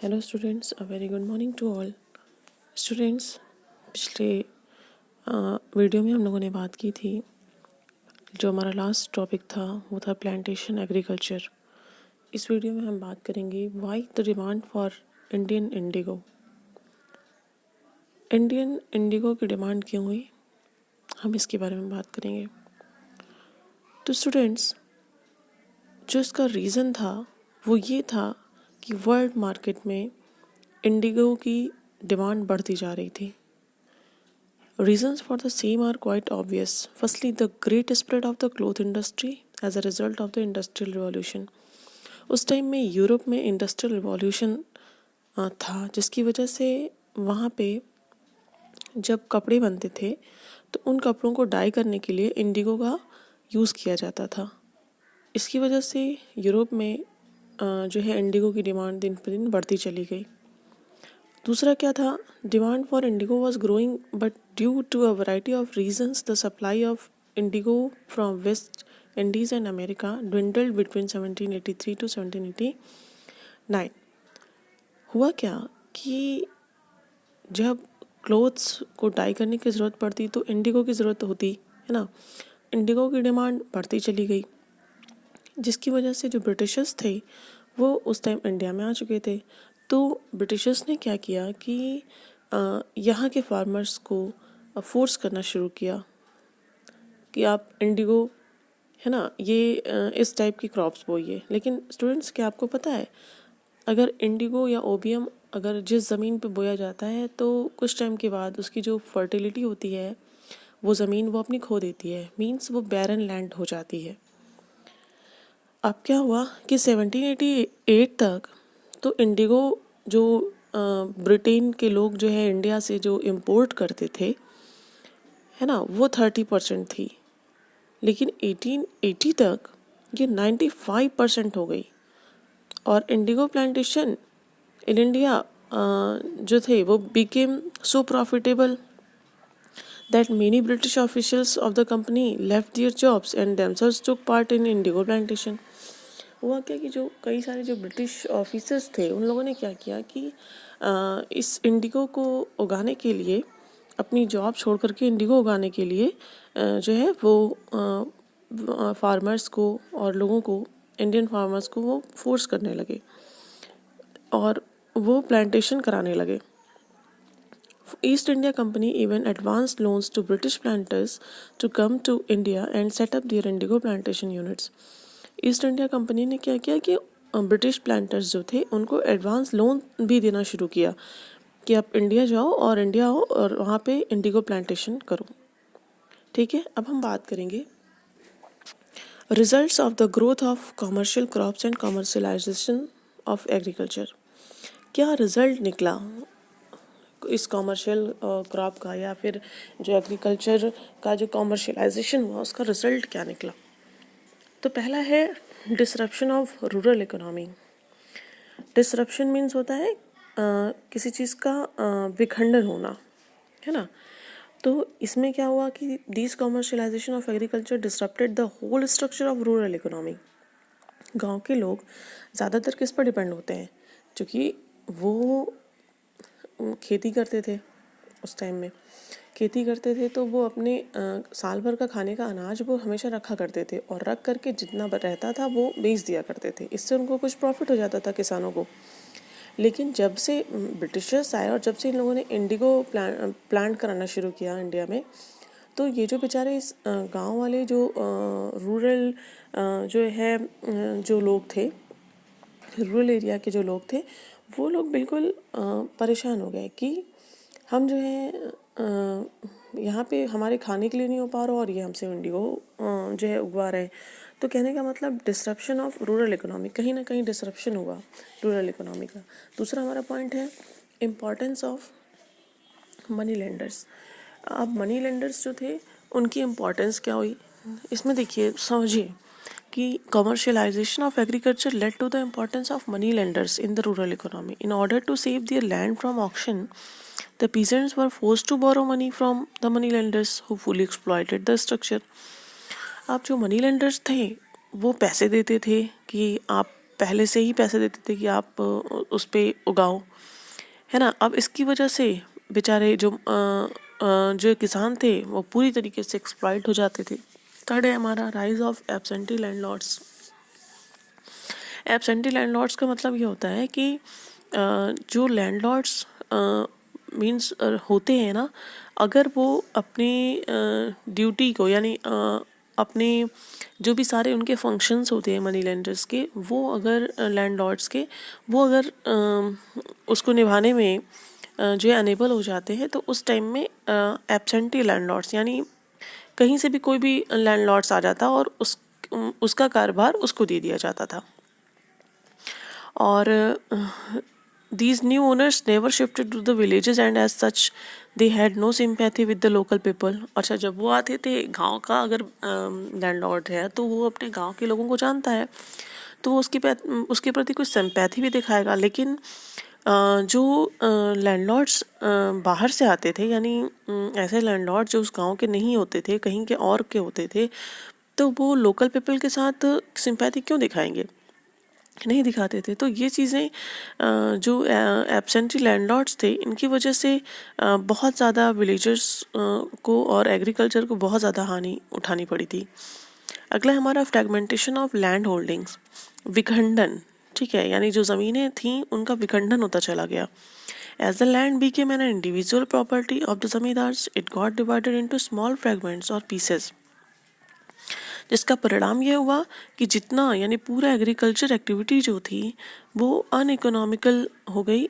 Hello students, a very good morning to all students. पिछले video में हम लोगों ने बात की थी, जो हमारा लास्ट टॉपिक था वो था प्लांटेशन एग्रीकल्चर। इस वीडियो में हम बात करेंगे why the demand for Indian Indigo. Indian Indigo की डिमांड क्यों हुई, हम इसके बारे में बात करेंगे। तो स्टूडेंट्स, जो इसका रीज़न था वो ये था कि वर्ल्ड मार्केट में इंडिगो की डिमांड बढ़ती जा रही थी। Reasons for the same are quite obvious. Firstly, the great spread of the cloth industry as a result of the Industrial Revolution. उस टाइम में यूरोप में इंडस्ट्रियल रिवॉल्यूशन था, जिसकी वजह से वहाँ पे जब कपड़े बनते थे तो उन कपड़ों को डाई करने के लिए इंडिगो का यूज़ किया जाता था। इसकी वजह से यूरोप में जो है इंडिगो की डिमांड दिन पर दिन बढ़ती चली गई। दूसरा क्या था, demand for indigo was growing but due to a variety of reasons the supply of indigo from West Indies and America dwindled between 1783 to 1789। हुआ क्या कि जब क्लोथ्स को डाई करने की ज़रूरत पड़ती तो इंडिगो की ज़रूरत होती है ना। इंडिगो की डिमांड बढ़ती चली गई, जिसकी वजह से जो ब्रिटिशर्स थे वो उस टाइम इंडिया में आ चुके थे। तो ब्रिटिशर्स ने क्या किया कि यहाँ के फार्मर्स को फोर्स करना शुरू किया कि आप इंडिगो है ना, ये इस टाइप की क्रॉप्स बोइए। लेकिन स्टूडेंट्स, क्या आपको पता है, अगर इंडिगो या ओबियम अगर जिस ज़मीन पे बोया जाता है तो कुछ टाइम के बाद उसकी जो फर्टिलिटी होती है वो ज़मीन वो अपनी खो देती है, मीन्स वो बैरन लैंड हो जाती है। अब क्या हुआ कि 1788 तक तो इंडिगो जो ब्रिटेन के लोग जो है इंडिया से जो इम्पोर्ट करते थे है ना, वो 30% थी। लेकिन 1880 तक ये 95% हो गई। और इंडिगो प्लांटेशन इन इंडिया जो थे वो became so profitable that many British officials of the company left their jobs and themselves took part in indigo plantation। हुआ क्या कि जो कई सारे जो ब्रिटिश ऑफिसर्स थे उन लोगों ने क्या किया कि इस इंडिगो को उगाने के लिए अपनी जॉब छोड़ करके इंडिगो उगाने के लिए जो है वो फार्मर्स को और लोगों को, इंडियन फार्मर्स को वो फोर्स करने लगे और वो प्लांटेशन कराने लगे। East India Company even advanced loans to British planters to come to India and set up their indigo plantation units। East India company ने क्या किया कि ब्रिटिश प्लांटर्स जो थे उनको एडवांस लोन भी देना शुरू किया कि आप इंडिया जाओ और इंडिया आओ और वहाँ पे इंडिगो प्लांटेशन करो। ठीक है, अब हम बात करेंगे results of the growth of commercial crops and commercialisation of agriculture. क्या रिजल्ट निकला इस कॉमर्शियल क्रॉप का, या फिर जो एग्रीकल्चर का जो कॉमर्शलाइजेशन हुआ उसका रिजल्ट क्या निकला। तो पहला है disruption of rural economy. Disruption means होता है किसी चीज़ का विखंडन होना, है ना। तो इसमें क्या हुआ कि this commercialisation of agriculture disrupted the whole structure of rural economy. गांव के लोग ज़्यादातर किस पर डिपेंड होते हैं, क्योंकि वो खेती करते थे। उस टाइम में खेती करते थे तो वो अपने साल भर का खाने का अनाज वो हमेशा रखा करते थे और रख करके जितना रहता था वो बेच दिया करते थे। इससे उनको कुछ प्रॉफिट हो जाता था किसानों को। लेकिन जब से ब्रिटिशर्स आए और जब से इन लोगों ने इंडिगो प्लांट कराना शुरू किया इंडिया में, तो ये जो बेचारे इस गाँव वाले जो रूरल जो है जो लोग थे, रूरल एरिया के जो लोग थे, वो लोग बिल्कुल परेशान हो गए कि हम जो है यहाँ पे हमारे खाने के लिए नहीं हो पा रहा और ये हमसे इंडिगो जो है उगवा रहे हैं। तो कहने का मतलब डिसरप्शन ऑफ रूरल इकोनॉमी, कहीं ना कहीं डिसरप्शन हुआ रूरल इकोनॉमी का। दूसरा हमारा पॉइंट है इम्पॉर्टेंस ऑफ मनी लेंडर्स। अब मनी लेंडर्स जो थे उनकी इम्पोर्टेंस क्या हुई, इसमें देखिए समझिए कि commercialization of agriculture led to the importance of money lenders in the rural economy. In order to save their land from auction, the peasants were forced to borrow money from the money lenders who fully exploited the structure। अब जो money lenders थे वो पैसे देते थे कि आप पहले से ही पैसे देते थे कि आप उस पे उगाओ, है ना। अब इसकी वजह से बेचारे जो किसान थे वो पूरी तरीके से एक्सप्लॉइट हो जाते थे। थर्ड है हमारा rise of absentee landlords. Absentee landlords का मतलब ये होता है कि जो लैंडलॉर्ड्स मीन्स होते हैं ना, अगर वो अपनी ड्यूटी को यानी अपने जो भी सारे उनके फंक्शंस होते हैं मनी लेंडर्स के, वो अगर लैंडलॉर्ड्स के वो अगर उसको निभाने में जो है अनेबल हो जाते हैं, तो उस टाइम में एब्सेंटी लैंडलॉर्ड्स यानी कहीं से भी कोई भी लैंडलॉर्ड्स आ जाता और उसका कारोबार उसको दे दिया जाता था। और these new owners never shifted to the villages and as such they had no sympathy with the local people। अच्छा, जब वो आते थे गांव का अगर लैंडलॉर्ड है तो वो अपने गांव के लोगों को जानता है, तो वो उसके प्रति कुछ सिंपैथी भी दिखाएगा। लेकिन जो लैंडलॉर्ड्स बाहर से आते थे, यानी ऐसे लैंडलॉर्ड जो उस गांव के नहीं होते थे, कहीं के और के होते थे, तो वो लोकल पीपल के साथ सिंपैथी क्यों दिखाएंगे, नहीं दिखाते थे। तो ये चीज़ें जो एब्सेंटी लैंडलॉर्ड्स थे, इनकी वजह से बहुत ज़्यादा विलेजर्स को और एग्रीकल्चर को बहुत ज़्यादा हानि उठानी पड़ी थी। अगला हमारा फ्रैगमेंटेशन ऑफ लैंड होल्डिंग्स, विखंडन। ठीक है, यानी जो ज़मीनें थीं उनका विखंडन होता चला गया। As the land became an individual property of the zamindars, it got divided into small fragments और पीसेस, जिसका परिणाम ये हुआ कि जितना यानी पूरा एग्रीकल्चर एक्टिविटी जो थी वो अनइकोनॉमिकल हो गई,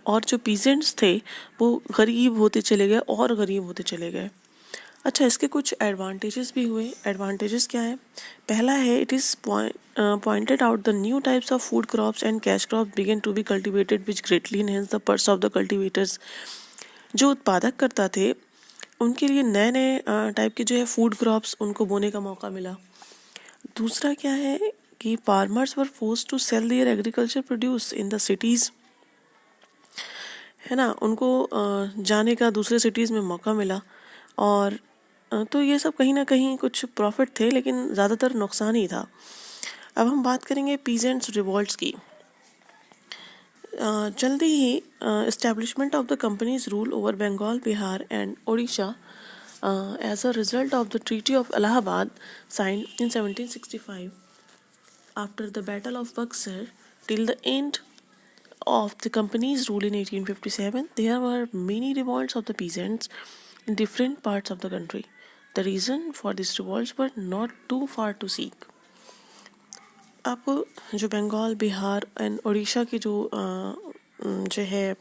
और जो पीजेंट्स थे वो गरीब होते चले गए और गरीब होते चले गए। अच्छा, इसके कुछ एडवांटेजेस भी हुए। एडवांटेजेस क्या है? पहला है, it is pointed out the new types of food crops and cash crop began to be cultivated which greatly enhance the purse of the cultivators. जो उत्पादक करता थे उनके लिए नए नए टाइप के जो है फूड क्रॉप्स उनको बोने का मौका मिला। दूसरा क्या है कि farmers were forced to sell their agriculture produce in the cities, है ना, उनको जाने का दूसरे सिटीज़ में मौका मिला। और तो ये सब कहीं ना कहीं कुछ प्रॉफिट थे, लेकिन ज़्यादातर नुकसान ही था। अब हम बात करेंगे पीजेंट्स रिवॉल्ट्स की। जल्दी ही establishment of the company's rule over Bengal, Bihar and Odisha as a result of the Treaty of Allahabad signed in 1765. After the Battle of Buxar, till the end of the company's rule in 1857, there were many revolts of the peasants in different parts of the country. The reason for these revolts were not too far to seek. अब जो Bengal, Bihar and Orissa के जो है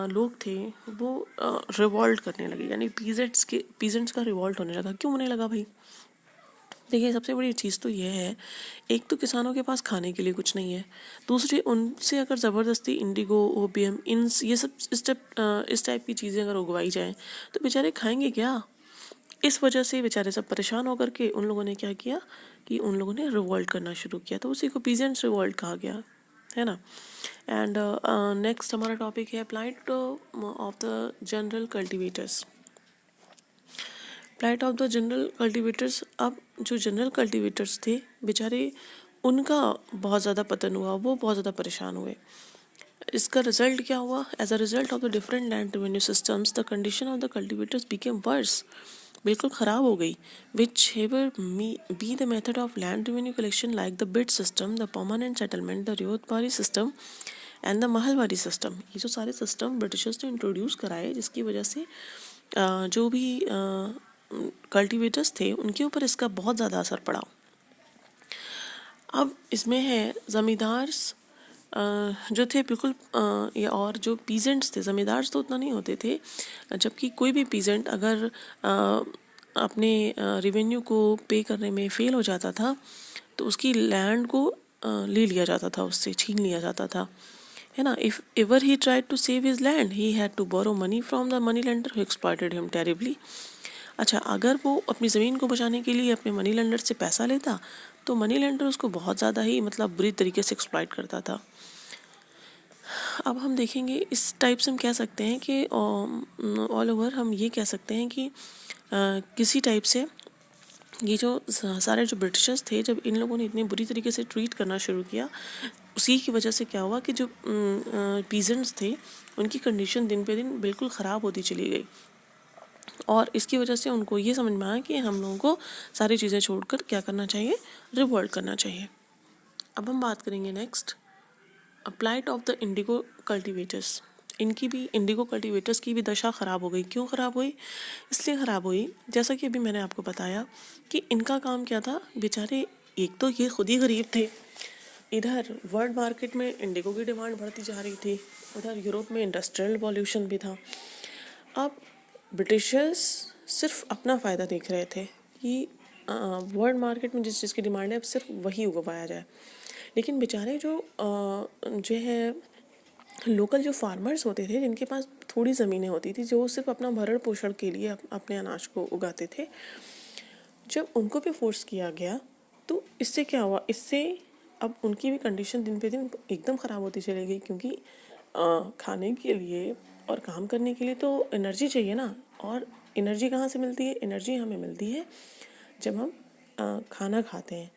लोग थे वो revolt करने लगे, यानी पीजेंट्स का रिवॉल्ट होने लगा। क्यों होने लगा भाई? देखिए, सबसे बड़ी चीज़ तो ये है, एक तो किसानों के पास खाने के लिए कुछ नहीं है, दूसरी उनसे अगर ज़बरदस्ती इंडिगो, ओपीएम, ये सब इस टाइप की चीज़ें अगर उगवाई जाएँ तो बेचारे खाएंगे क्या? इस वजह से बेचारे सब परेशान होकर के उन लोगों ने क्या किया कि उन लोगों ने रिवॉल्ट करना शुरू किया, तो उसी को पीजेंट्स रिवॉल्ट कहा गया, है ना। एंड नेक्स्ट हमारा टॉपिक है plight of the general cultivators. Plight of the general cultivators. अब जो जनरल कल्टिवेटर्स थे बेचारे, उनका बहुत ज़्यादा पतन हुआ, वो बहुत ज़्यादा परेशान हुए। इसका रिजल्ट क्या हुआ? As a result of the different land revenue systems the condition of the cultivators became worse, बिल्कुल ख़राब हो गई। Whichever be the method of land revenue collection like the bid system, the permanent settlement, the ryotwari system and the mahalwari system. ये जो सारे system Britishers ने introduce कराए, जिसकी वजह से जो भी कल्टिवेटर्स थे उनके ऊपर इसका बहुत ज़्यादा असर पड़ा। अब इसमें है ज़मींदार जो थे बिल्कुल ये, और जो पीजेंट्स थे, ज़मींदार तो उतना नहीं होते थे, जबकि कोई भी पीजेंट अगर अपने रेवेन्यू को पे करने में फेल हो जाता था तो उसकी लैंड को ले लिया जाता था, उससे छीन लिया जाता था, है ना। If ever he tried to save his land he had to borrow money from the money lender who exploited him terribly. अच्छा, अगर वो अपनी ज़मीन को बचाने के लिए अपने मनी लेंडर से पैसा लेता तो मनी लेंडर उसको बहुत ज़्यादा ही मतलब बुरी तरीके से एक्सप्लॉइट करता था। अब हम देखेंगे इस टाइप से हम कह सकते हैं कि ऑल ओवर हम ये कह सकते हैं कि किसी टाइप से ये जो सारे जो ब्रिटिशर्स थे, जब इन लोगों ने इतनी बुरी तरीके से ट्रीट करना शुरू किया, उसी की वजह से क्या हुआ कि जो पीजेंट्स थे उनकी कंडीशन दिन पे दिन बिल्कुल ख़राब होती चली गई। और इसकी वजह से उनको ये समझ में आया कि हम लोगों को सारी चीज़ें छोड़कर क्या करना चाहिए, रिवोल्ट करना चाहिए। अब हम बात करेंगे next, applied of the Indigo cultivators. इनकी भी, इंडिगो कल्टिवेटर्स की भी दशा ख़राब हो गई। क्यों ख़राब हुई? इसलिए ख़राब हुई, जैसा कि अभी मैंने आपको बताया कि इनका काम क्या था, बेचारे एक तो ये खुद ही गरीब थे, इधर वर्ल्ड मार्केट में इंडिगो की डिमांड बढ़ती जा रही थी, उधर यूरोप में इंडस्ट्रियल पॉल्यूशन भी था। अब ब्रिटिशर्स सिर्फ अपना फ़ायदा देख रहे थे कि वर्ल्ड मार्केट में जिस चीज़ की डिमांड है अब सिर्फ वही उगवाया जाए। लेकिन बेचारे जो है लोकल जो फार्मर्स होते थे, जिनके पास थोड़ी ज़मीनें होती थी, जो सिर्फ अपना भरण पोषण के लिए अपने अनाज को उगाते थे, जब उनको भी फोर्स किया गया तो इससे क्या हुआ, इससे अब उनकी भी कंडीशन दिन पे दिन एकदम ख़राब होती चली गई। क्योंकि खाने के लिए और काम करने के लिए तो एनर्जी चाहिए ना, और एनर्जी कहाँ से मिलती है? एनर्जी हमें मिलती है जब हम खाना खाते हैं,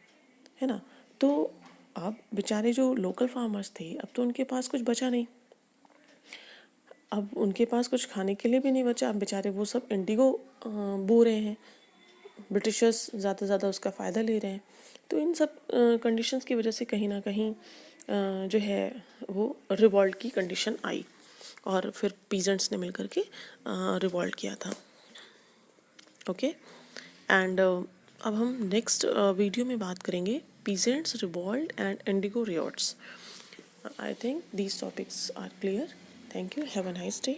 है ना। तो अब बेचारे जो लोकल फार्मर्स थे, अब तो उनके पास कुछ बचा नहीं, अब उनके पास कुछ खाने के लिए भी नहीं बचा। अब बेचारे वो सब इंडिगो बो रहे हैं, ब्रिटिशर्स ज़्यादा से ज़्यादा उसका फ़ायदा ले रहे हैं। तो इन सब कंडीशंस की वजह से कहीं ना कहीं जो है वो रिवॉल्ट की कंडीशन आई, और फिर पीजेंट्स ने मिलकर के रिवॉल्ट किया था। ओके, एंड अब हम नेक्स्ट वीडियो में बात करेंगे peasants revolt and indigo riots. I think these topics are clear. Thank you, have a nice day.